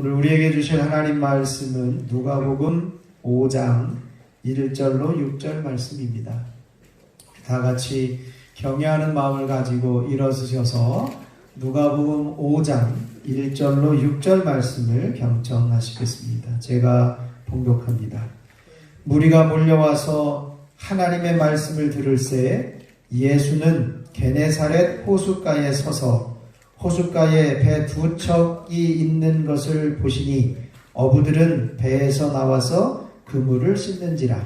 오늘 우리에게 주실 하나님 말씀은 누가복음 5장 1절로 6절 말씀입니다. 다 같이 경외하는 마음을 가지고 일어서셔서 누가복음 5장 1절로 6절 말씀을 경청하시겠습니다. 제가 봉독합니다. 무리가 몰려와서 하나님의 말씀을 들을새 예수는 게네사렛 호숫가에 서서 호숫가에 배 두 척이 있는 것을 보시니 어부들은 배에서 나와서 그물을 씻는지라.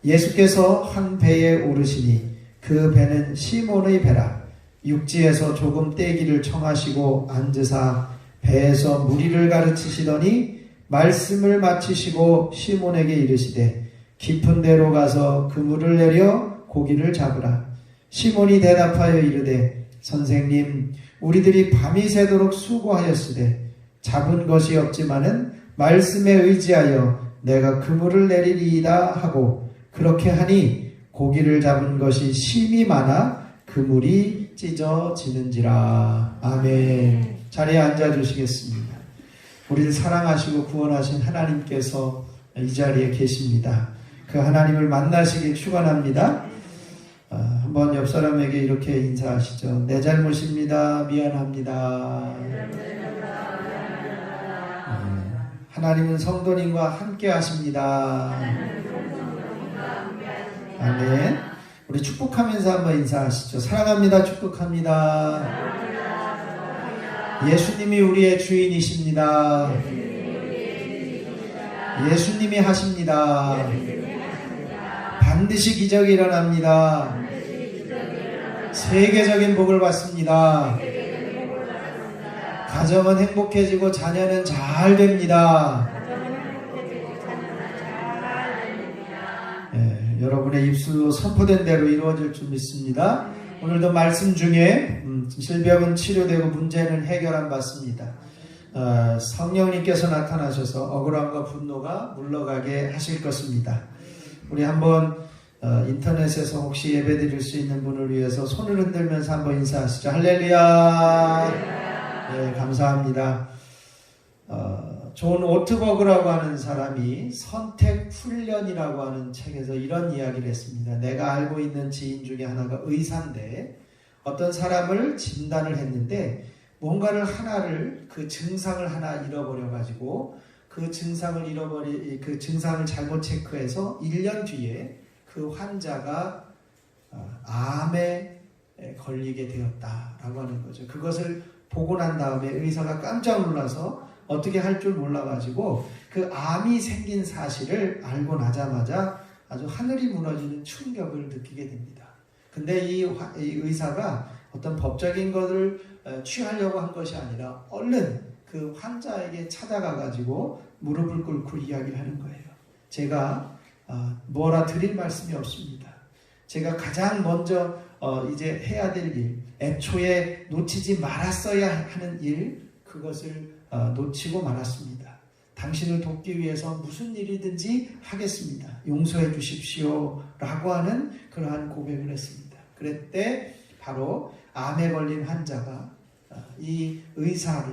예수께서 한 배에 오르시니 그 배는 시몬의 배라. 육지에서 조금 떼기를 청하시고 앉으사 배에서 무리를 가르치시더니 말씀을 마치시고 시몬에게 이르시되 깊은 데로 가서 그물을 내려 고기를 잡으라. 시몬이 대답하여 이르되 선생님, 우리들이 밤이 새도록 수고하였으되 잡은 것이 없지만은 말씀에 의지하여 내가 그물을 내리리이다 하고 그렇게 하니 고기를 잡은 것이 심이 많아 그물이 찢어지는지라. 아멘. 자리에 앉아주시겠습니다. 우리를 사랑하시고 구원하신 하나님께서 이 자리에 계십니다. 그 하나님을 만나시길 축원합니다. 한번 옆 사람에게 이렇게 인사하시죠. 내 잘못입니다. 미안합니다. 하나님은 성도님과 함께 하십니다. 아멘. 우리 축복하면서 한번 인사하시죠. 사랑합니다. 축복합니다. 예수님이 우리의 주인이십니다. 예수님이 하십니다. 반드시 기적이 일어납니다. 세계적인 복을 받습니다. 가정은 행복해지고 자녀는 잘 됩니다. 여러분의 입술로 선포된 대로 이루어질 줄 믿습니다. 오늘도 말씀 중에 질병은 치료되고 문제는 해결함 받습니다. 성령님께서 나타나셔서 억울함과 분노가 물러가게 하실 것입니다. 우리 한번 인터넷에서 혹시 예배 드릴 수 있는 분을 위해서 손을 흔들면서 한번 인사하시죠. 할렐루야. 네, 감사합니다. 존 오트버그라고 하는 사람이 선택훈련이라고 하는 책에서 이런 이야기를 했습니다. 내가 알고 있는 지인 중에 하나가 의사인데 어떤 사람을 진단을 했는데 뭔가를 하나를 그 증상을 하나 잃어버려가지고 그 증상을 잘못 체크해서 1년 뒤에 그 환자가 암에 걸리게 되었다라고 하는 거죠. 그것을 보고 난 다음에 의사가 깜짝 놀라서 어떻게 할 줄 몰라가지고 그 암이 생긴 사실을 알고 나자마자 아주 하늘이 무너지는 충격을 느끼게 됩니다. 근데 이 의사가 어떤 법적인 것을 취하려고 한 것이 아니라 얼른 그 환자에게 찾아가가지고 무릎을 꿇고 이야기를 하는 거예요. 제가 뭐라 드릴 말씀이 없습니다. 제가 가장 먼저 이제 해야 될 일, 애초에 놓치지 말았어야 하는 일, 그것을 놓치고 말았습니다. 당신을 돕기 위해서 무슨 일이든지 하겠습니다. 용서해 주십시오 라고 하는 그러한 고백을 했습니다. 그랬때 바로 암에 걸린 환자가 이 의사를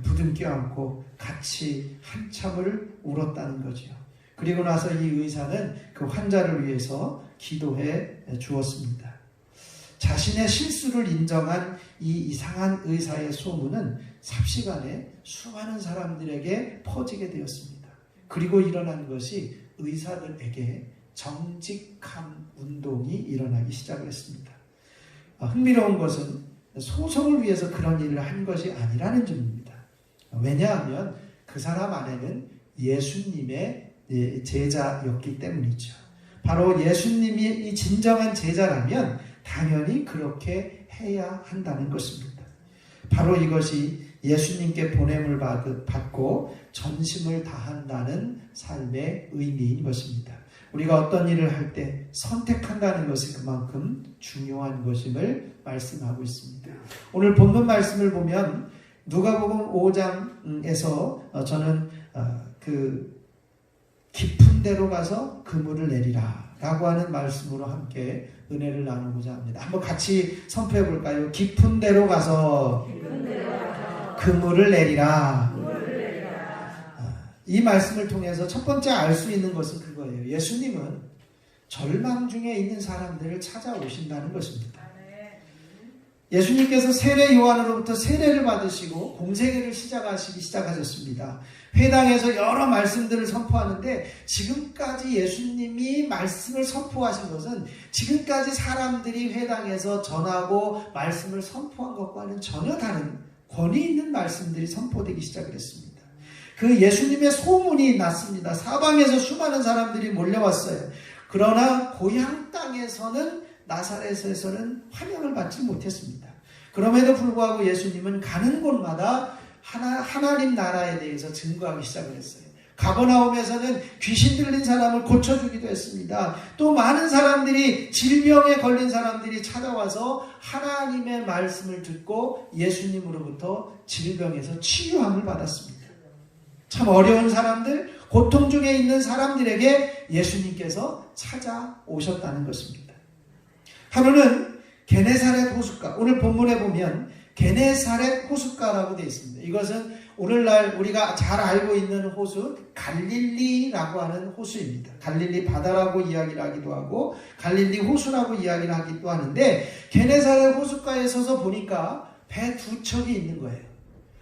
부둥켜 안고 같이 한참을 울었다는 거죠. 그리고 나서 이 의사는 그 환자를 위해서 기도해 주었습니다. 자신의 실수를 인정한 이 이상한 의사의 소문은 삽시간에 수많은 사람들에게 퍼지게 되었습니다. 그리고 일어난 것이 의사들에게 정직함 운동이 일어나기 시작을 했습니다. 흥미로운 것은 소송을 위해서 그런 일을 한 것이 아니라는 점입니다. 왜냐하면 그 사람 안에는 예수님의 제자였기 때문이죠. 바로 예수님이 이 진정한 제자라면 당연히 그렇게 해야 한다는 것입니다. 바로 이것이 예수님께 보냄을 받고 전심을 다한다는 삶의 의미인 것입니다. 우리가 어떤 일을 할 때 선택한다는 것이 그만큼 중요한 것임을 말씀하고 있습니다. 오늘 본문 말씀을 보면 누가복음 5장에서 저는 그 깊은 데로 가서 그물을 내리라 라고 하는 말씀으로 함께 은혜를 나누고자 합니다. 한번 같이 선포해 볼까요? 깊은 데로 가서 그물을 내리라. 이 말씀을 통해서 첫 번째 알 수 있는 것은 그거예요. 예수님은 절망 중에 있는 사람들을 찾아오신다는 것입니다. 예수님께서 세례 요한으로부터 세례를 받으시고 공생애를 시작하셨습니다. 회당에서 여러 말씀들을 선포하는데 지금까지 예수님이 말씀을 선포하신 것은 지금까지 사람들이 회당에서 전하고 말씀을 선포한 것과는 전혀 다른 권위 있는 말씀들이 선포되기 시작을 했습니다. 그 예수님의 소문이 났습니다. 사방에서 수많은 사람들이 몰려왔어요. 그러나 고향 땅에서는 나사렛에서는 환영을 받지 못했습니다. 그럼에도 불구하고 예수님은 가는 곳마다 하나님 나라에 대해서 증거하기 시작을 했어요. 가버나움에서는 귀신 들린 사람을 고쳐주기도 했습니다. 또 많은 사람들이 질병에 걸린 사람들이 찾아와서 하나님의 말씀을 듣고 예수님으로부터 질병에서 치유함을 받았습니다. 참 어려운 사람들, 고통 중에 있는 사람들에게 예수님께서 찾아오셨다는 것입니다. 하루는 게네사렛 호숫가, 오늘 본문에 보면 게네사렛 호숫가라고 되어 있습니다. 이것은 오늘날 우리가 잘 알고 있는 호수 갈릴리라고 하는 호수입니다. 갈릴리 바다라고 이야기를 하기도 하고 갈릴리 호수라고 이야기를 하기도 하는데 게네사렛 호숫가에 서서 보니까 배 두 척이 있는 거예요.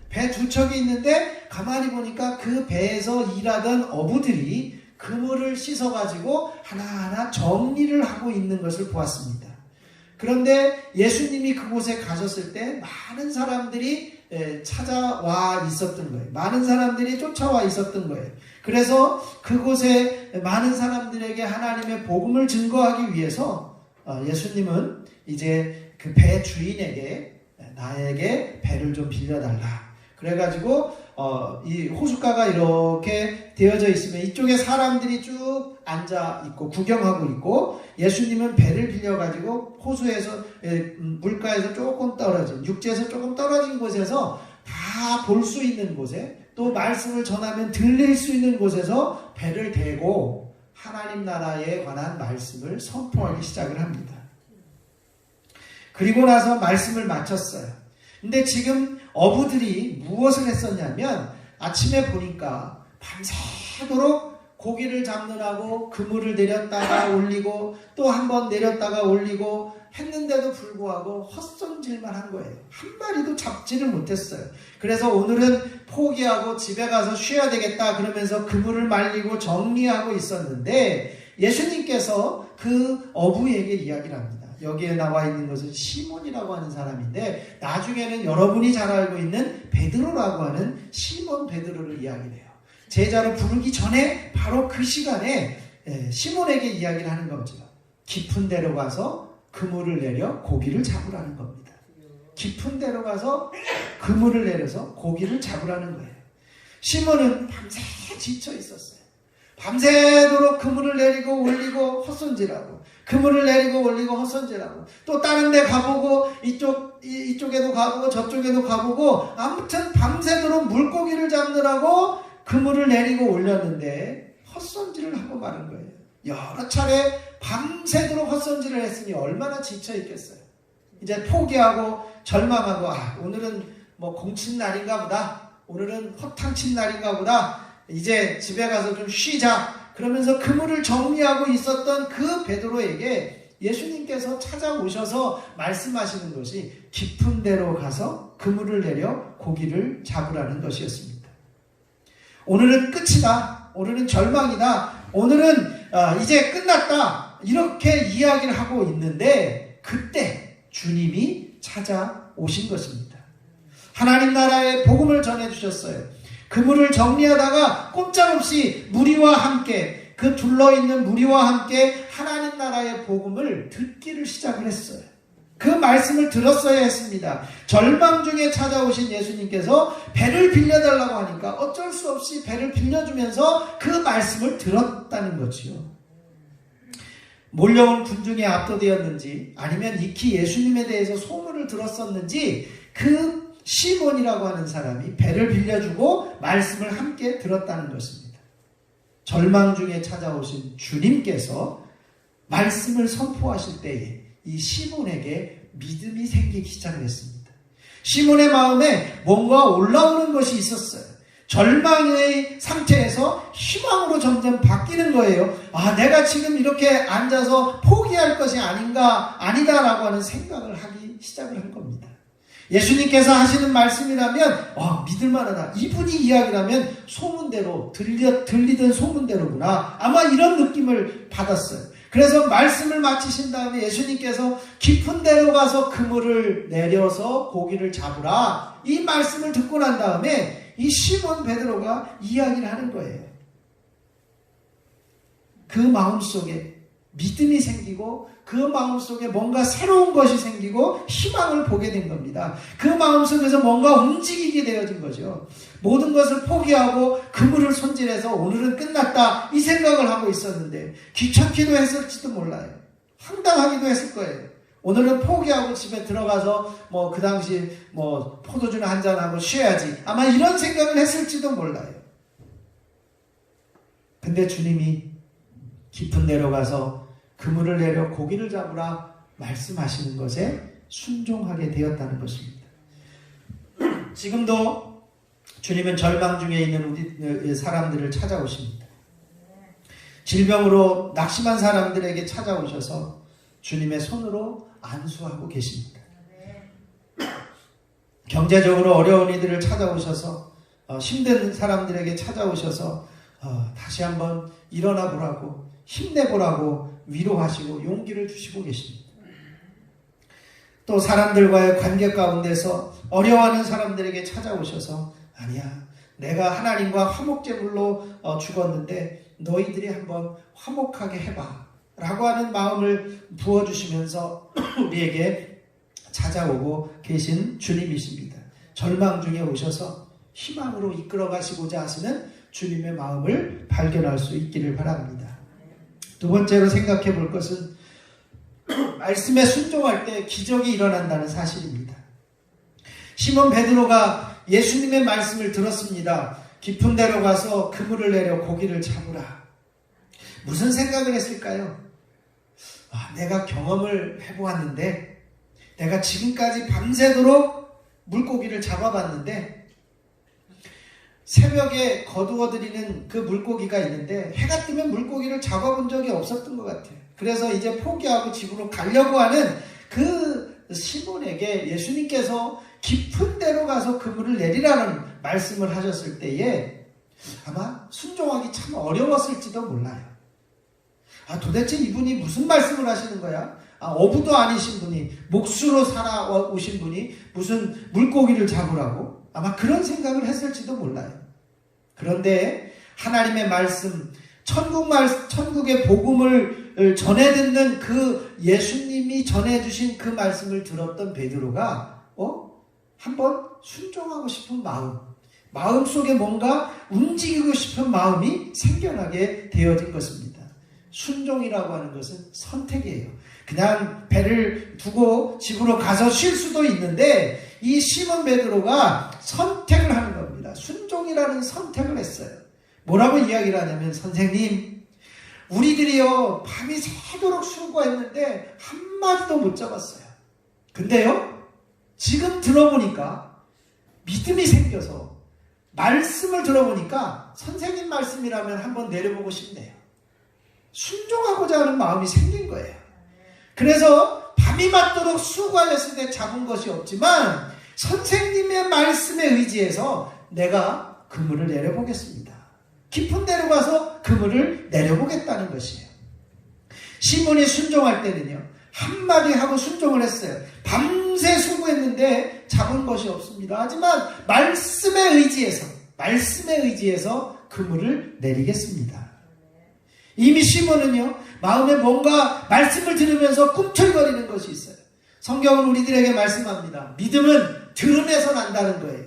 배 두 척이 있는데 가만히 보니까 그 배에서 일하던 어부들이 그물을 씻어가지고 하나하나 정리를 하고 있는 것을 보았습니다. 그런데 예수님이 그곳에 가셨을 때 많은 사람들이 찾아와 있었던 거예요. 많은 사람들이 쫓아와 있었던 거예요. 그래서 그곳에 많은 사람들에게 하나님의 복음을 증거하기 위해서 예수님은 이제 그 배 주인에게 나에게 배를 좀 빌려달라. 그래가지고 이 호숫가가 이렇게 되어져 있으면 이쪽에 사람들이 쭉 앉아 있고 구경하고 있고 예수님은 배를 빌려가지고 호수에서 물가에서 조금 떨어진 육지에서 조금 떨어진 곳에서 다 볼 수 있는 곳에 또 말씀을 전하면 들릴 수 있는 곳에서 배를 대고 하나님 나라에 관한 말씀을 선포하기 시작을 합니다. 그리고 나서 말씀을 마쳤어요. 근데 지금 어부들이 무엇을 했었냐면 아침에 보니까 밤새도록 고기를 잡느라고 그물을 내렸다가 올리고 또 한 번 내렸다가 올리고 했는데도 불구하고 헛손질만 한 거예요. 한 마리도 잡지를 못했어요. 그래서 오늘은 포기하고 집에 가서 쉬어야 되겠다 그러면서 그물을 말리고 정리하고 있었는데 예수님께서 그 어부에게 이야기를 합니다. 여기에 나와 있는 것은 시몬이라고 하는 사람인데 나중에는 여러분이 잘 알고 있는 베드로라고 하는 시몬 베드로를 이야기를 해요. 제자로 부르기 전에 바로 그 시간에 시몬에게 이야기를 하는 거죠. 깊은 데로 가서 그물을 내려 고기를 잡으라는 겁니다. 깊은 데로 가서 그물을 내려서 고기를 잡으라는 거예요. 시몬은 밤새 지쳐 있었어요. 밤새도록 그물을 내리고 올리고 헛손질하고 그물을 내리고 올리고 헛손질하고 또 다른 데 가보고 이쪽에도 가보고 저쪽에도 가보고 아무튼 밤새도록 물고기를 잡느라고 그물을 내리고 올렸는데 헛손질을 하고 마는 거예요. 여러 차례 밤새도록 헛손질을 했으니 얼마나 지쳐 있겠어요. 이제 포기하고 절망하고 오늘은 뭐 공친 날인가 보다. 오늘은 허탕친 날인가 보다. 이제 집에 가서 좀 쉬자. 그러면서 그물을 정리하고 있었던 그 베드로에게 예수님께서 찾아오셔서 말씀하시는 것이 깊은 데로 가서 그물을 내려 고기를 잡으라는 것이었습니다. 오늘은 끝이다. 오늘은 절망이다. 오늘은 이제 끝났다. 이렇게 이야기를 하고 있는데 그때 주님이 찾아오신 것입니다. 하나님 나라의 복음을 전해주셨어요. 그물을 정리하다가 꼼짝없이 무리와 함께 그 둘러있는 무리와 함께 하나님 나라의 복음을 듣기를 시작을 했어요. 그 말씀을 들었어야 했습니다. 절망 중에 찾아오신 예수님께서 배를 빌려달라고 하니까 어쩔 수 없이 배를 빌려주면서 그 말씀을 들었다는 거지요. 몰려온 군중에 압도되었는지 아니면 익히 예수님에 대해서 소문을 들었었는지 그 시몬이라고 하는 사람이 배를 빌려주고 말씀을 함께 들었다는 것입니다. 절망 중에 찾아오신 주님께서 말씀을 선포하실 때에 이 시몬에게 믿음이 생기기 시작을 했습니다. 시몬의 마음에 뭔가 올라오는 것이 있었어요. 절망의 상태에서 희망으로 점점 바뀌는 거예요. 아, 내가 지금 이렇게 앉아서 포기할 것이 아니다라고 하는 생각을 하기 시작을 한 겁니다. 예수님께서 하시는 말씀이라면 믿을만하다. 이분이 이야기라면 소문대로 들리던 소문대로구나. 아마 이런 느낌을 받았어요. 그래서 말씀을 마치신 다음에 예수님께서 깊은 데로 가서 그물을 내려서 고기를 잡으라. 이 말씀을 듣고 난 다음에 이 시몬 베드로가 이야기를 하는 거예요. 그 마음속에 믿음이 생기고 그 마음속에 뭔가 새로운 것이 생기고 희망을 보게 된 겁니다. 그 마음속에서 뭔가 움직이게 되어진 거죠. 모든 것을 포기하고 그물을 손질해서 오늘은 끝났다 이 생각을 하고 있었는데 귀찮기도 했을지도 몰라요. 황당하기도 했을 거예요. 오늘은 포기하고 집에 들어가서 그 당시 포도주나 한잔하고 쉬어야지. 아마 이런 생각을 했을지도 몰라요. 근데 주님이 깊은 데로 가서 그물을 내려 고기를 잡으라 말씀하시는 것에 순종하게 되었다는 것입니다. 지금도 주님은 절망 중에 있는 우리 사람들을 찾아오십니다. 질병으로 낙심한 사람들에게 찾아오셔서 주님의 손으로 안수하고 계십니다. 경제적으로 어려운 이들을 찾아오셔서 힘든 사람들에게 찾아오셔서 다시 한번 일어나 보라고 힘내보라고 위로하시고 용기를 주시고 계십니다. 또 사람들과의 관계 가운데서 어려워하는 사람들에게 찾아오셔서 아니야, 내가 하나님과 화목제물로 죽었는데 너희들이 한번 화목하게 해봐 라고 하는 마음을 부어주시면서 우리에게 찾아오고 계신 주님이십니다. 절망 중에 오셔서 희망으로 이끌어 가시고자 하시는 주님의 마음을 발견할 수 있기를 바랍니다. 두 번째로 생각해 볼 것은 말씀에 순종할 때 기적이 일어난다는 사실입니다. 시몬 베드로가 예수님의 말씀을 들었습니다. 깊은 데로 가서 그물을 내려 고기를 잡으라. 무슨 생각을 했을까요? 내가 경험을 해보았는데 내가 지금까지 밤새도록 물고기를 잡아봤는데 새벽에 거두어들이는 그 물고기가 있는데 해가 뜨면 물고기를 잡아본 적이 없었던 것 같아요. 그래서 이제 포기하고 집으로 가려고 하는 그 시몬에게 예수님께서 깊은 데로 가서 그물을 내리라는 말씀을 하셨을 때에 아마 순종하기 참 어려웠을지도 몰라요. 도대체 이분이 무슨 말씀을 하시는 거야? 어부도 아니신 분이, 목수로 살아오신 분이 무슨 물고기를 잡으라고? 아마 그런 생각을 했을지도 몰라요. 그런데 하나님의 말씀, 천국의 복음을 전해 듣는 그 예수님이 전해주신 그 말씀을 들었던 베드로가 한번 순종하고 싶은 마음 속에 뭔가 움직이고 싶은 마음이 생겨나게 되어진 것입니다. 순종이라고 하는 것은 선택이에요. 그냥 배를 두고 집으로 가서 쉴 수도 있는데 이 시몬 베드로가 선택을 하는 겁니다. 순종이라는 선택을 했어요. 뭐라고 이야기를 하냐면, 선생님, 우리들이요 밤이 새도록 수고했는데 한마디도 못 잡았어요. 근데요 지금 들어보니까 믿음이 생겨서 말씀을 들어보니까 선생님 말씀이라면 한번 내려보고 싶네요. 순종하고자 하는 마음이 생긴 거예요. 그래서 밤이 맞도록 수고하였을 때 잡은 것이 없지만 선생님의 말씀에 의지해서 내가 그물을 내려보겠습니다. 깊은 데로 가서 그물을 내려보겠다는 것이에요. 시몬이 순종할 때는요 한마디 하고 순종을 했어요. 밤새 수고했는데 잡은 것이 없습니다. 하지만 말씀에 의지해서 그물을 내리겠습니다. 이미 시몬은요 마음에 뭔가 말씀을 들으면서 꿈틀거리는 것이 있어요. 성경은 우리들에게 말씀합니다. 믿음은 들음에서 난다는 거예요.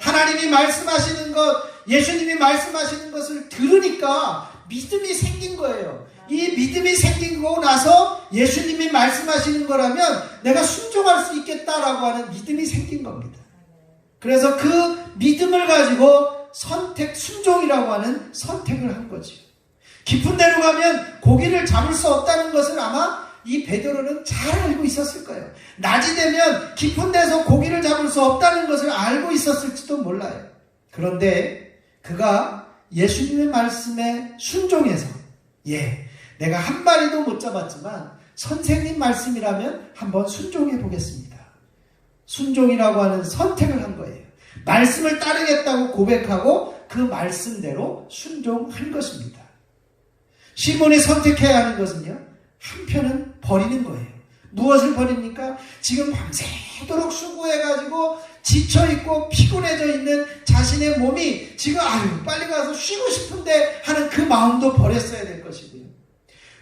하나님이 말씀하시는 것, 예수님이 말씀하시는 것을 들으니까 믿음이 생긴 거예요. 이 믿음이 생기고 나서 예수님이 말씀하시는 거라면 내가 순종할 수 있겠다라고 하는 믿음이 생긴 겁니다. 그래서 그 믿음을 가지고 순종이라고 하는 선택을 한 거죠. 깊은 데로 가면 고기를 잡을 수 없다는 것을 아마 이 베드로는 잘 알고 있었을 거예요. 낮이 되면 깊은 데서 고기를 잡을 수 없다는 것을 알고 있었을지도 몰라요. 그런데 그가 예수님의 말씀에 순종해서 내가 한 마리도 못 잡았지만 선생님 말씀이라면 한번 순종해 보겠습니다. 순종이라고 하는 선택을 한 거예요. 말씀을 따르겠다고 고백하고 그 말씀대로 순종한 것입니다. 시몬이 선택해야 하는 것은요, 한편은 버리는 거예요. 무엇을 버립니까? 지금 밤새도록 수고해가지고 지쳐있고 피곤해져 있는 자신의 몸이 지금 빨리 가서 쉬고 싶은데 하는 그 마음도 버렸어야 될 것이고요.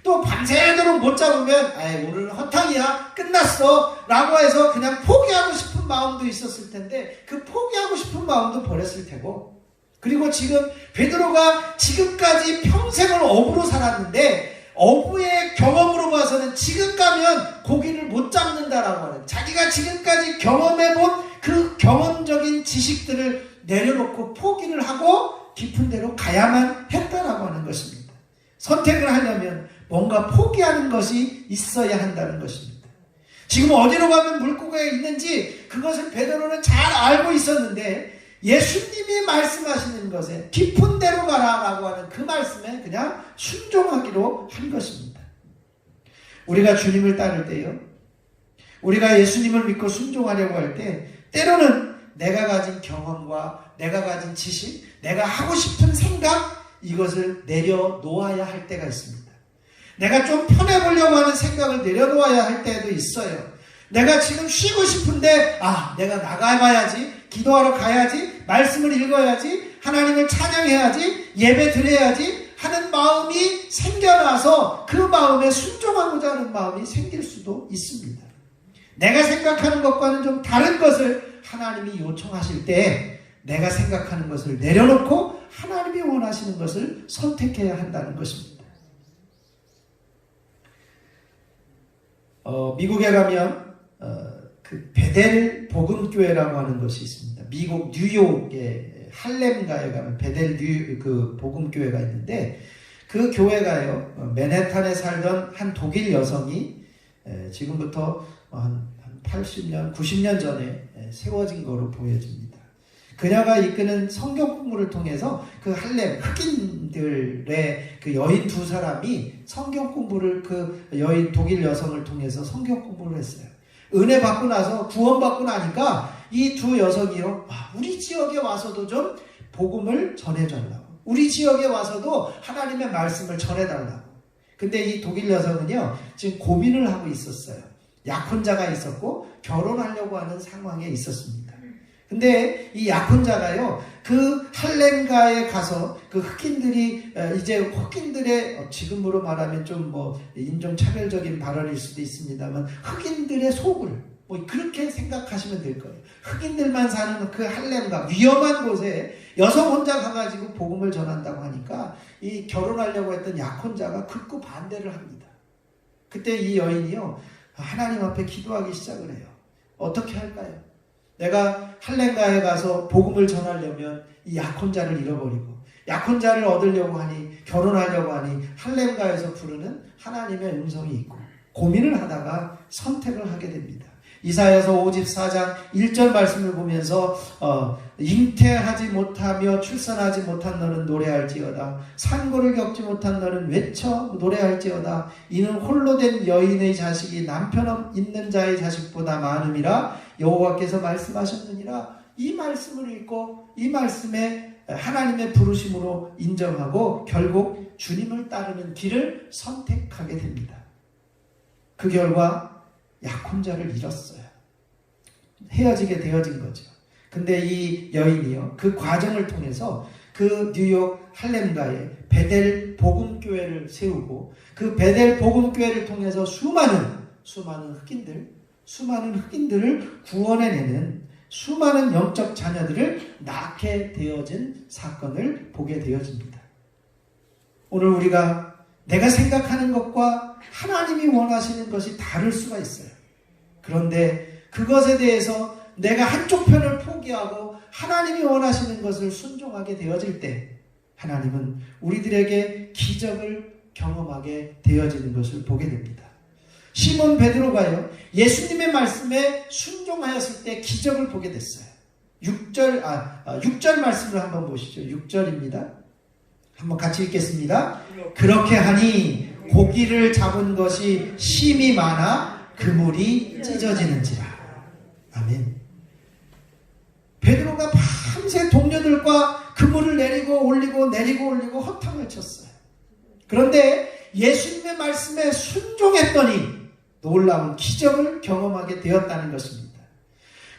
또 밤새도록 못 잡으면 오늘은 허탕이야, 끝났어 라고 해서 그냥 포기하고 싶은 마음도 있었을 텐데 그 포기하고 싶은 마음도 버렸을 테고, 그리고 지금 베드로가 지금까지 평생을 어부로 살았는데 어부의 경험으로 봐서는 지금 가면 고기를 못 잡는다라고 하는, 자기가 지금까지 경험해본 그 경험적인 지식들을 내려놓고 포기를 하고 깊은 데로 가야만 했다라고 하는 것입니다. 선택을 하려면 뭔가 포기하는 것이 있어야 한다는 것입니다. 지금 어디로 가면 물고기가 있는지 그것을 베드로는 잘 알고 있었는데 예수님이 말씀하시는 것에 깊은 데로 가라라고 하는 그 말씀에 그냥 순종하기로 한 것입니다. 우리가 주님을 따를 때요, 우리가 예수님을 믿고 순종하려고 할 때 때로는 내가 가진 경험과 내가 가진 지식, 내가 하고 싶은 생각, 이것을 내려놓아야 할 때가 있습니다. 내가 좀 편해보려고 하는 생각을 내려놓아야 할 때도 있어요. 내가 지금 쉬고 싶은데 내가 나가봐야지, 기도하러 가야지, 말씀을 읽어야지, 하나님을 찬양해야지, 예배 드려야지 하는 마음이 생겨나서 그 마음에 순종하고자 하는 마음이 생길 수도 있습니다. 내가 생각하는 것과는 좀 다른 것을 하나님이 요청하실 때 내가 생각하는 것을 내려놓고 하나님이 원하시는 것을 선택해야 한다는 것입니다. 미국에 가면 그 베델 복음교회라고 하는 것이 있습니다. 미국 뉴욕의 할렘가에 가면 베델 그 복음교회가 있는데 그 교회가요, 맨해튼에 살던 한 독일 여성이 지금부터 한 80년, 90년 전에 세워진 거로 보여집니다. 그녀가 이끄는 성경 공부를 통해서 그 할렘 흑인들의 그 여인 두 사람이 성경 공부를, 그 여인 독일 여성을 통해서 성경 공부를 했어요. 은혜 받고 나서 구원받고 나니까 이 두 여성이요, 우리 지역에 와서도 좀 복음을 전해달라고, 우리 지역에 와서도 하나님의 말씀을 전해달라고. 근데 이 독일 여성은요, 지금 고민을 하고 있었어요. 약혼자가 있었고 결혼하려고 하는 상황에 있었습니다. 근데 이 약혼자가요, 그 할렘가에 가서 그 흑인들이 이제 흑인들의, 지금으로 말하면 좀 인종차별적인 발언일 수도 있습니다만 흑인들의 속을 그렇게 생각하시면 될 거예요. 흑인들만 사는 그 할렘가 위험한 곳에 여성 혼자 가가지고 복음을 전한다고 하니까 이 결혼하려고 했던 약혼자가 극구 반대를 합니다. 그때 이 여인이요, 하나님 앞에 기도하기 시작을 해요. 어떻게 할까요? 내가 할렘가에 가서 복음을 전하려면 이 약혼자를 잃어버리고, 약혼자를 얻으려고 하니, 결혼하려고 하니 할렘가에서 부르는 하나님의 음성이 있고, 고민을 하다가 선택을 하게 됩니다. 이사야서 54장 1절 말씀을 보면서 잉태하지 못하며 출산하지 못한 너는 노래할지어다, 산고를 겪지 못한 너는 외쳐 노래할지어다, 이는 홀로 된 여인의 자식이 남편 있는 자의 자식보다 많음이라 여호와께서 말씀하셨느니라. 이 말씀을 읽고 이 말씀에 하나님의 부르심으로 인정하고 결국 주님을 따르는 길을 선택하게 됩니다. 그 결과 약혼자를 잃었어요. 헤어지게 되어진 거죠. 근데 이 여인이요, 그 과정을 통해서 그 뉴욕 할렘가에 베델 복음교회를 세우고, 그 베델 복음교회를 통해서 수많은 흑인들을 구원해내는 수많은 영적 자녀들을 낳게 되어진 사건을 보게 되어집니다. 오늘 우리가 내가 생각하는 것과 하나님이 원하시는 것이 다를 수가 있어요. 그런데 그것에 대해서 내가 한쪽 편을 포기하고 하나님이 원하시는 것을 순종하게 되어질 때 하나님은 우리들에게 기적을 경험하게 되어지는 것을 보게 됩니다. 시몬 베드로가요, 예수님의 말씀에 순종하였을 때 기적을 보게 됐어요. 6절 말씀을 한번 보시죠. 6절입니다. 한번 같이 읽겠습니다. 그렇게 하니 고기를 잡은 것이 심이 많아 그물이 찢어지는지라. 아멘. 베드로가 밤새 동료들과 그물을 내리고 올리고 내리고 올리고 허탕을 쳤어요. 그런데 예수님의 말씀에 순종했더니 놀라운 기적을 경험하게 되었다는 것입니다.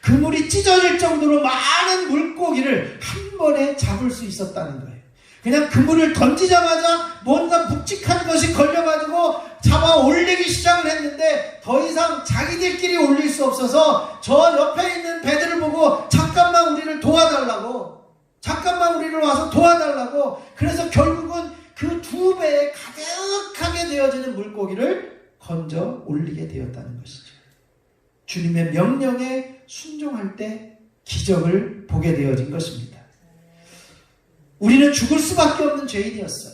그물이 찢어질 정도로 많은 물고기를 한 번에 잡을 수 있었다는 거예요. 그냥 그물을 던지자마자 뭔가 묵직한 것이 걸려가지고 잡아 올리기 시작을 했는데 더 이상 자기들끼리 올릴 수 없어서 저 옆에 있는 배들을 보고 잠깐만 우리를 도와달라고, 잠깐만 우리를 와서 도와달라고, 그래서 결국은 그 2배에 가득하게 되어지는 물고기를 건져 올리게 되었다는 것이죠. 주님의 명령에 순종할 때 기적을 보게 되어진 것입니다. 우리는 죽을 수밖에 없는 죄인이었어요.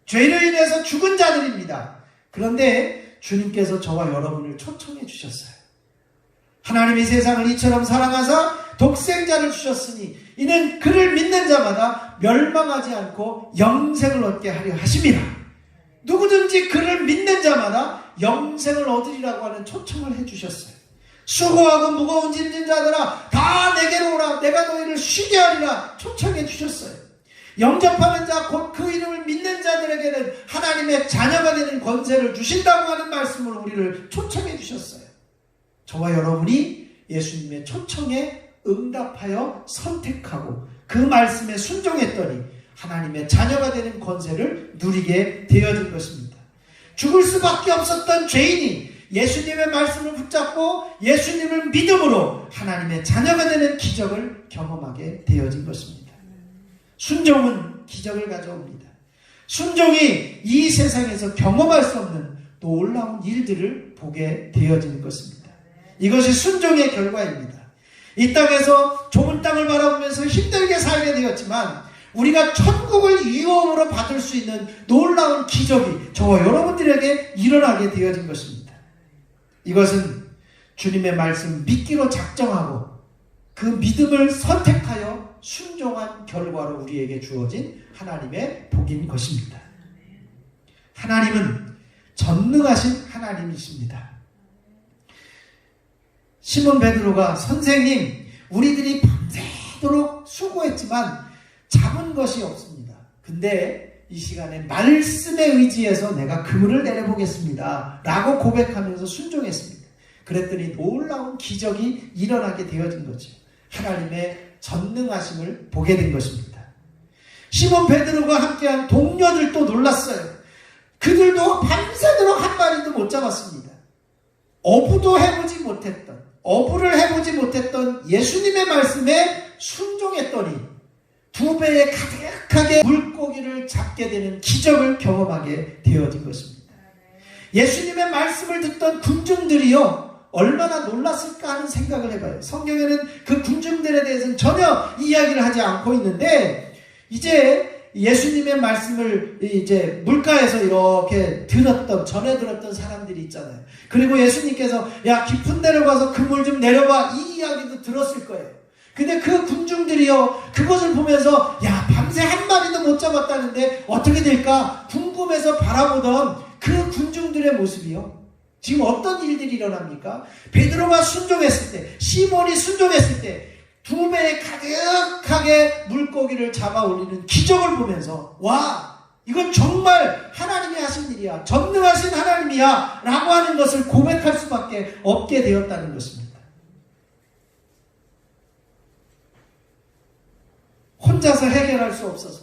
죄로 인해서 죽은 자들입니다. 그런데 주님께서 저와 여러분을 초청해 주셨어요. 하나님이 세상을 이처럼 사랑하사 독생자를 주셨으니 이는 그를 믿는 자마다 멸망하지 않고 영생을 얻게 하려 하심이라. 누구든지 그를 믿는 자마다 영생을 얻으리라고 하는 초청을 해주셨어요. 수고하고 무거운 짐진 자들아 다 내게로 오라, 내가 너희를 쉬게 하리라 초청해 주셨어요. 영접하는 자 곧 그 이름을 믿는 자들에게는 하나님의 자녀가 되는 권세를 주신다고 하는 말씀을 우리를 초청해 주셨어요. 저와 여러분이 예수님의 초청에 응답하여 선택하고 그 말씀에 순종했더니 하나님의 자녀가 되는 권세를 누리게 되어진 것입니다. 죽을 수밖에 없었던 죄인이 예수님의 말씀을 붙잡고 예수님을 믿음으로 하나님의 자녀가 되는 기적을 경험하게 되어진 것입니다. 순종은 기적을 가져옵니다. 순종이 이 세상에서 경험할 수 없는 놀라운 일들을 보게 되어지는 것입니다. 이것이 순종의 결과입니다. 이 땅에서 좁은 땅을 바라보면서 힘들게 살게 되었지만 우리가 천국을 유업으로 받을 수 있는 놀라운 기적이 저와 여러분들에게 일어나게 되어진 것입니다. 이것은 주님의 말씀 믿기로 작정하고 그 믿음을 선택하여 순종한 결과로 우리에게 주어진 하나님의 복인 것입니다. 하나님은 전능하신 하나님이십니다. 시몬 베드로가 선생님, 우리들이 밤새도록 수고했지만 잡은 것이 없습니다. 근데 이 시간에 말씀에 의지해서 내가 그물을 내려보겠습니다 라고 고백하면서 순종했습니다. 그랬더니 놀라운 기적이 일어나게 되어진 거죠. 하나님의 전능하심을 보게 된 것입니다. 시몬 베드로가 함께한 동료들도 놀랐어요. 그들도 밤새도록 한 마리도 못 잡았습니다. 어부를 해보지 못했던 예수님의 말씀에 순종했더니 2배에 가득하게 물고기를 잡게 되는 기적을 경험하게 되어진 것입니다. 예수님의 말씀을 듣던 군중들이요 얼마나 놀랐을까 하는 생각을 해봐요. 성경에는 그 군중들에 대해서는 전혀 이야기를 하지 않고 있는데 이제 예수님의 말씀을 이제 물가에서 이렇게 전해 들었던 사람들이 있잖아요. 그리고 예수님께서 야 깊은 데로 가서 그물 좀 내려봐 이 이야기도 들었을 거예요. 근데 그 군중들이요 그것을 보면서 야 밤새 한 마리도 못 잡았다는데 어떻게 될까 궁금해서 바라보던 그 군중들의 모습이요 지금 어떤 일들이 일어납니까? 베드로가 순종했을 때, 시몬이 순종했을 때 2배에 가득하게 물고기를 잡아 올리는 기적을 보면서 와 이건 정말 하나님이 하신 일이야, 전능하신 하나님이야 라고 하는 것을 고백할 수밖에 없게 되었다는 것입니다. 혼자서 해결할 수 없어서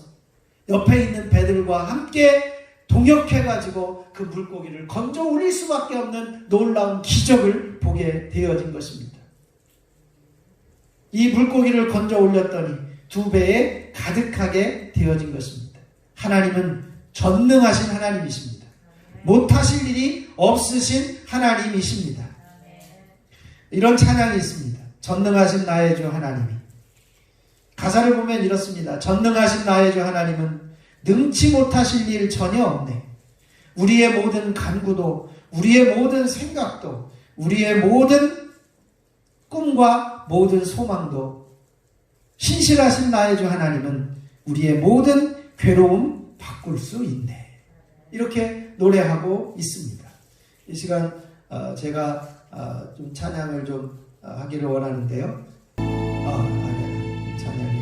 옆에 있는 배들과 함께 동역해가지고 그 물고기를 건져 올릴 수밖에 없는 놀라운 기적을 보게 되어진 것입니다. 이 물고기를 건져 올렸더니 2배에 가득하게 되어진 것입니다. 하나님은 전능하신 하나님이십니다. 못하실 일이 없으신 하나님이십니다. 이런 찬양이 있습니다. 전능하신 나의 주 하나님이. 가사를 보면 이렇습니다. 전능하신 나의 주 하나님은 능치 못하실 일 전혀 없네. 우리의 모든 간구도, 우리의 모든 생각도, 우리의 모든 꿈과 모든 소망도 신실하신 나의 주 하나님은 우리의 모든 괴로움 바꿀 수 있네. 이렇게 노래하고 있습니다. 이 시간 제가 좀 찬양을 좀 하기를 원하는데요. 아니요. 찬양이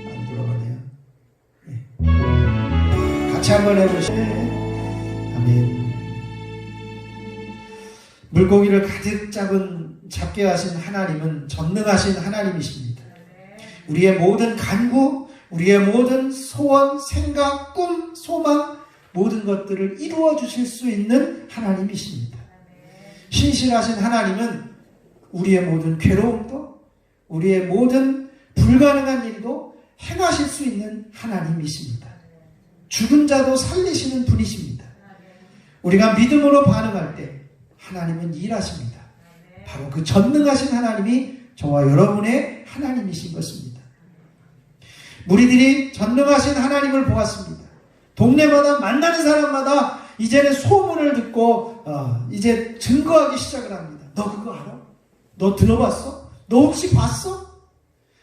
안 들어가네요. 네. 같이 한번 해보시죠. 아멘. 물고기를 가득 잡게 하신 하나님은 전능하신 하나님이십니다. 우리의 모든 간구, 우리의 모든 소원, 생각, 꿈, 소망 모든 것들을 이루어 주실 수 있는 하나님이십니다. 신실하신 하나님은 우리의 모든 괴로움도, 우리의 모든 불가능한 일도 행하실 수 있는 하나님이십니다. 죽은 자도 살리시는 분이십니다. 우리가 믿음으로 반응할 때 하나님은 일하십니다. 바로 그 전능하신 하나님이 저와 여러분의 하나님이신 것입니다. 무리들이 전능하신 하나님을 보았습니다. 동네마다 만나는 사람마다 이제는 소문을 듣고 이제 증거하기 시작을 합니다. 너 그거 알아? 너 들어봤어? 너 혹시 봤어?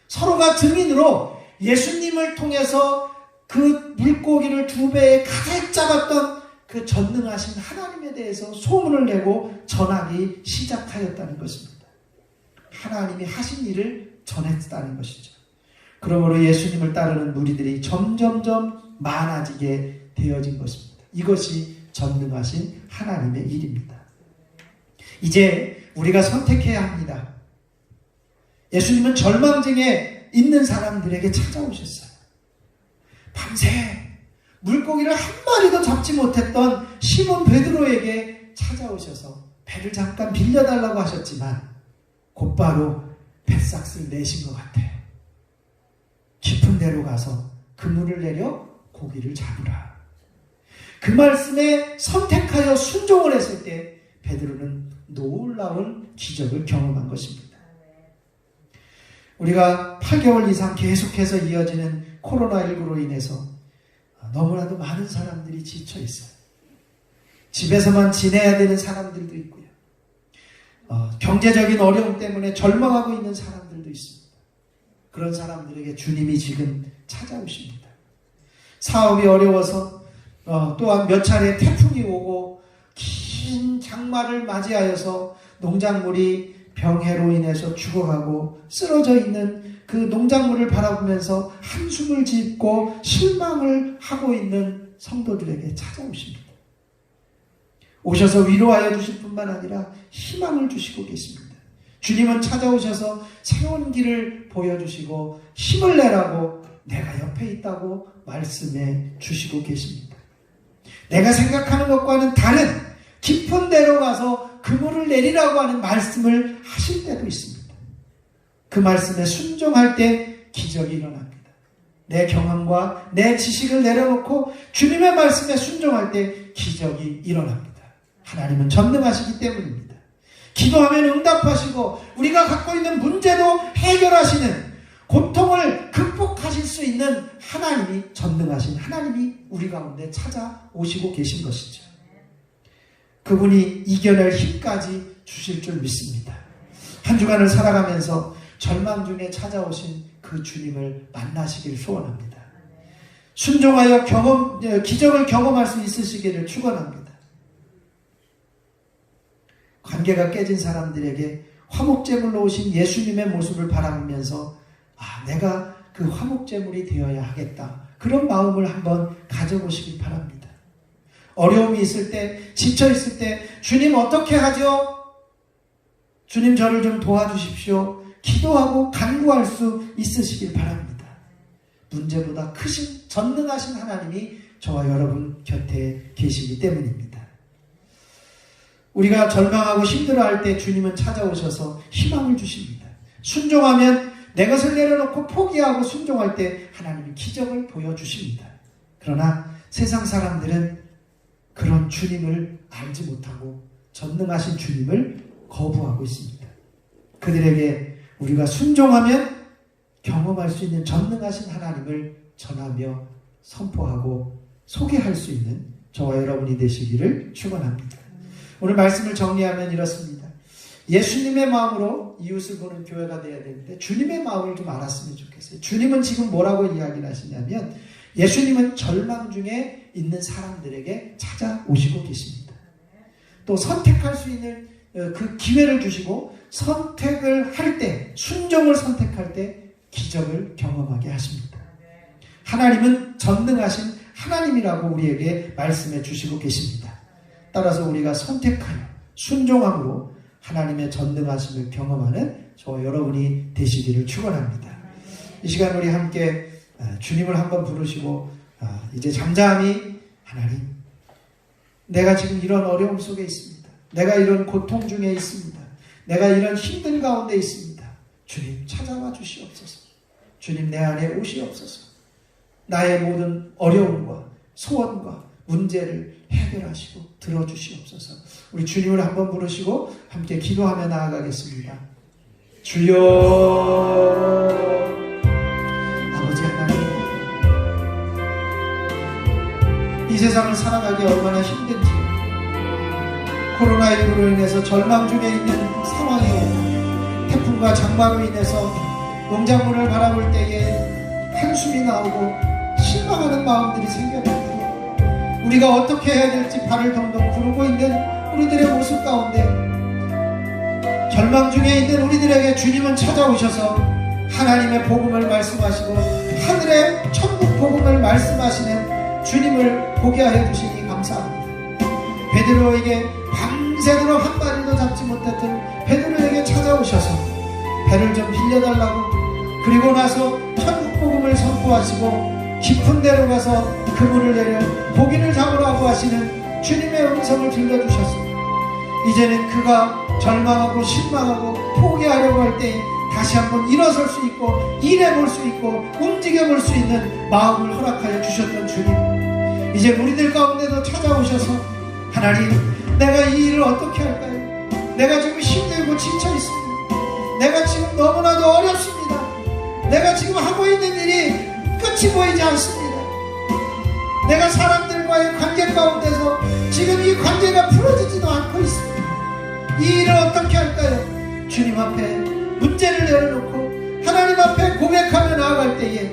서로가 증인으로 예수님을 통해서 그 물고기를 2배에 가득 잡았던 그 전능하신 하나님에 대해서 소문을 내고 전하기 시작하였다는 것입니다. 하나님이 하신 일을 전했다는 것이죠. 그러므로 예수님을 따르는 무리들이 점점점 많아지게 되어진 것입니다. 이것이 전능하신 하나님의 일입니다. 이제 우리가 선택해야 합니다. 예수님은 절망중에 있는 사람들에게 찾아오셨어요. 밤새 물고기를 한 마리도 잡지 못했던 시몬 베드로에게 찾아오셔서 배를 잠깐 빌려달라고 하셨지만 곧바로 뱃삭을 내신 것 같아요. 깊은 데로 가서 그물을 내려 고기를 잡으라. 그 말씀에 선택하여 순종을 했을 때 베드로는 놀라운 기적을 경험한 것입니다. 우리가 8개월 이상 계속해서 이어지는 코로나19로 인해서 너무나도 많은 사람들이 지쳐 있어요. 집에서만 지내야 되는 사람들도 있고요. 경제적인 어려움 때문에 절망하고 있는 사람들도 있습니다. 그런 사람들에게 주님이 지금 찾아오십니다. 사업이 어려워서 또한 몇 차례 태풍이 오고 긴 장마를 맞이하여서 농작물이 병해로 인해서 죽어가고 쓰러져 있는 그 농작물을 바라보면서 한숨을 짓고 실망을 하고 있는 성도들에게 찾아오십니다. 오셔서 위로하여 주실 뿐만 아니라 희망을 주시고 계십니다. 주님은 찾아오셔서 새로운 길을 보여주시고 힘을 내라고 내가 옆에 있다고 말씀해 주시고 계십니다. 내가 생각하는 것과는 다른 깊은 데로 가서 그물을 내리라고 하는 말씀을 하실 때도 있습니다. 그 말씀에 순종할 때 기적이 일어납니다. 내 경험과 내 지식을 내려놓고 주님의 말씀에 순종할 때 기적이 일어납니다. 하나님은 전능하시기 때문입니다. 기도하면 응답하시고 우리가 갖고 있는 문제도 해결하시는, 고통을 극복하실 수 있는 하나님이, 전능하신 하나님이 우리 가운데 찾아오시고 계신 것이죠. 그분이 이겨낼 힘까지 주실 줄 믿습니다. 한 주간을 살아가면서 절망 중에 찾아오신 그 주님을 만나시길 소원합니다. 순종하여 기적을 경험할 수 있으시기를 축원합니다. 관계가 깨진 사람들에게 화목제물로 오신 예수님의 모습을 바라보면서 내가 그 화목제물이 되어야 하겠다. 그런 마음을 한번 가져보시기 바랍니다. 어려움이 있을 때, 지쳐 있을 때 주님 어떻게 하죠? 주님 저를 좀 도와주십시오. 기도하고 간구할 수 있으시길 바랍니다. 문제보다 크신 전능하신 하나님이 저와 여러분 곁에 계시기 때문입니다. 우리가 절망하고 힘들어할 때 주님은 찾아오셔서 희망을 주십니다. 순종하면 내 것을 내려놓고 포기하고 순종할 때 하나님이 기적을 보여주십니다. 그러나 세상 사람들은 그런 주님을 알지 못하고 전능하신 주님을 거부하고 있습니다. 그들에게 우리가 순종하면 경험할 수 있는 전능하신 하나님을 전하며 선포하고 소개할 수 있는 저와 여러분이 되시기를 축원합니다. 오늘 말씀을 정리하면 이렇습니다. 예수님의 마음으로 이웃을 보는 교회가 되어야 되는데 주님의 마음을 좀 알았으면 좋겠어요. 주님은 지금 뭐라고 이야기를 하시냐면 예수님은 절망 중에 있는 사람들에게 찾아오시고 계십니다. 또 선택할 수 있는 그 기회를 주시고 선택을 할 때, 순종을 선택할 때 기적을 경험하게 하십니다. 하나님은 전능하신 하나님이라고 우리에게 말씀해 주시고 계십니다. 따라서 우리가 선택하여 순종함으로 하나님의 전능하심을 경험하는 저와 여러분이 되시기를 축원합니다. 이 시간 우리 함께 주님을 한번 부르시고 이제 잠잠히 하나님, 내가 지금 이런 어려움 속에 있습니다. 내가 이런 고통 중에 있습니다. 내가 이런 힘든 가운데 있습니다. 주님 찾아와 주시옵소서. 주님 내 안에 오시옵소서. 나의 모든 어려움과 소원과 문제를 해결하시고 들어주시옵소서. 우리 주님을 한번 부르시고 함께 기도하며 나아가겠습니다. 주여, 아버지 하나님, 이 세상을 살아가기 얼마나 힘든지, 코로나19로 인해서 절망 중에 있는 상황에 태풍과 장마로 인해서 농작물을 바라볼 때에 한숨이 나오고 실망하는 마음들이 생겨납니다. 우리가 어떻게 해야 될지 발을 동동 구르고 있는 우리들의 모습 가운데 절망 중에 있는 우리들에게 주님은 찾아오셔서 하나님의 복음을 말씀하시고 하늘의 천국 복음을 말씀하시는 주님을 보게 하여 주시니 감사합니다. 베드로에게 밤새도록 한 마리도 잡지 못했던 베드로에게 찾아오셔서 배를 좀 빌려달라고, 그리고 나서 천국 복음을 선포하시고 깊은 데로 가서 그물을 내려 고기를 잡으라고 하시는 주님의 음성을 들려주셨습니다. 이제는 그가 절망하고 실망하고 포기하려고 할 때 다시 한번 일어설 수 있고 일해볼 수 있고 움직여볼 수 있는 마음을 허락하여 주셨던 주님, 이제 우리들 가운데도 찾아오셔서 하나님, 내가 이 일을 어떻게 할까요? 내가 지금 힘들고 지쳐 있습니다. 내가 지금 너무나도 어렵습니다. 내가 지금 하고 있는 일이 끝이 보이지 않습니다. 내가 사람들과의 관계 가운데서 지금 이 관계가 풀어지지도 않고 있습니다. 이 일을 어떻게 할까요? 주님 앞에 문제를 내려놓고 하나님 앞에 고백하며 나아갈 때에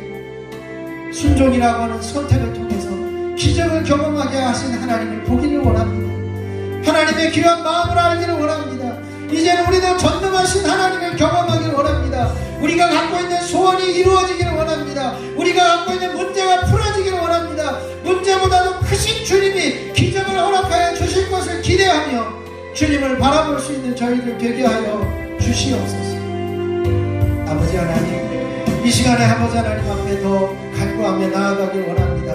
순종이라고 하는 선택을 통해서 기적을 경험하게 하신 하나님을 보기를 원합니다. 하나님의 귀한 마음을 알기를 원합니다. 이제는 우리도 전능하신 하나님을 경험하기를 원합니다. 우리가 갖고 있는 소원이 이루어지기를 원합니다. 우리가 갖고 있는 문제가 풀어지기를 원합니다. 문제보다도 크신 주님이 기적을 허락하여 주실 것을 기대하며 주님을 바라볼 수 있는 저희들 되게 하여 주시옵소서. 아버지 하나님, 이 시간에 아버지 하나님 앞에 더 간구하며 나아가길 원합니다.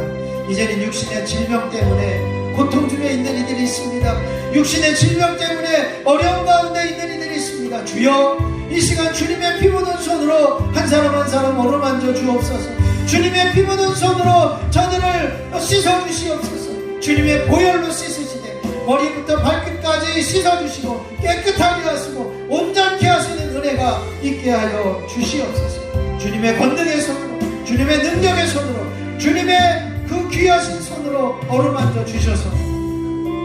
이제는 육신의 질병 때문에 고통 중에 있는 이들이 있습니다. 육신의 질병 때문에 어려운 가운데 있는 이들이 있습니다. 주여, 이 시간 주님의 피 묻은 손으로 한 사람 한 사람 어루만져 주옵소서. 주님의 피 묻은 손으로 저들을 씻어주시옵소서. 주님의 보혈로 씻으시되 머리부터 발끝까지 씻어주시고 깨끗하게 하시고 온전케 하시는 은혜가 있게 하여 주시옵소서. 주님의 권능의 손으로, 주님의 능력의 손으로, 주님의 그 귀하신 손으로 어루만져 주셔서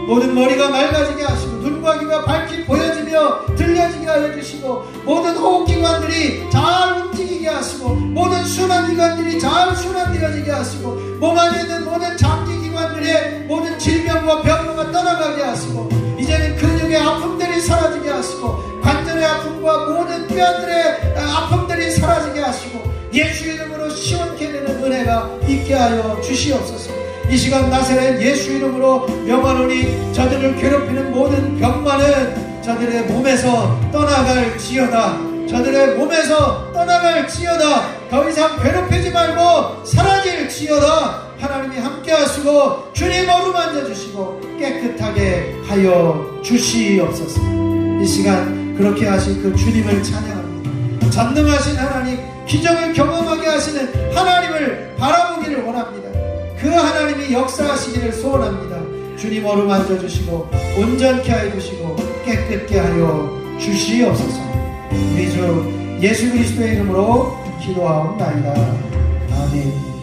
모든 머리가 맑아지게 하시고 눈과 귀가 밝히 보여지며 들려지게 하여 주시고 모든 호흡기관들이 잘 움직이게 하시고 모든 순환기관들이 잘 순환되어지게 하시고 몸 안에 있는 모든 장기기관들의 모든 질병과 병로가 떠나가게 하시고 이제는 근육의 아픔들이 사라지게 하시고 관절의 아픔과 모든 뼈들의 아픔들이 사라지게 하시고 예수 이름으로 시원케 되는 은혜가 있게 하여 주시옵소서. 이 시간 나사렛 예수 이름으로 명하노니 저들을 괴롭히는 모든 병만은 저들의 몸에서 떠나갈지어다. 저들의 몸에서 떠나갈지어다. 더 이상 괴롭히지 말고 사라질지어다. 하나님이 함께 하시고 주님 어루만져 주시고 깨끗하게 하여 주시옵소서. 이 시간 그렇게 하신 그 주님을 찬양합니다. 전능하신 하나님, 기적을 경험하게 하시는 하나님을 바라보기를 원합니다. 그 하나님이 역사하시기를 소원합니다. 주님 어루만져 주시고 온전케 하여 주시고 깨끗게 하여 주시옵소서. 우리 주 예수 그리스도의 이름으로 기도하옵나이다. 아멘.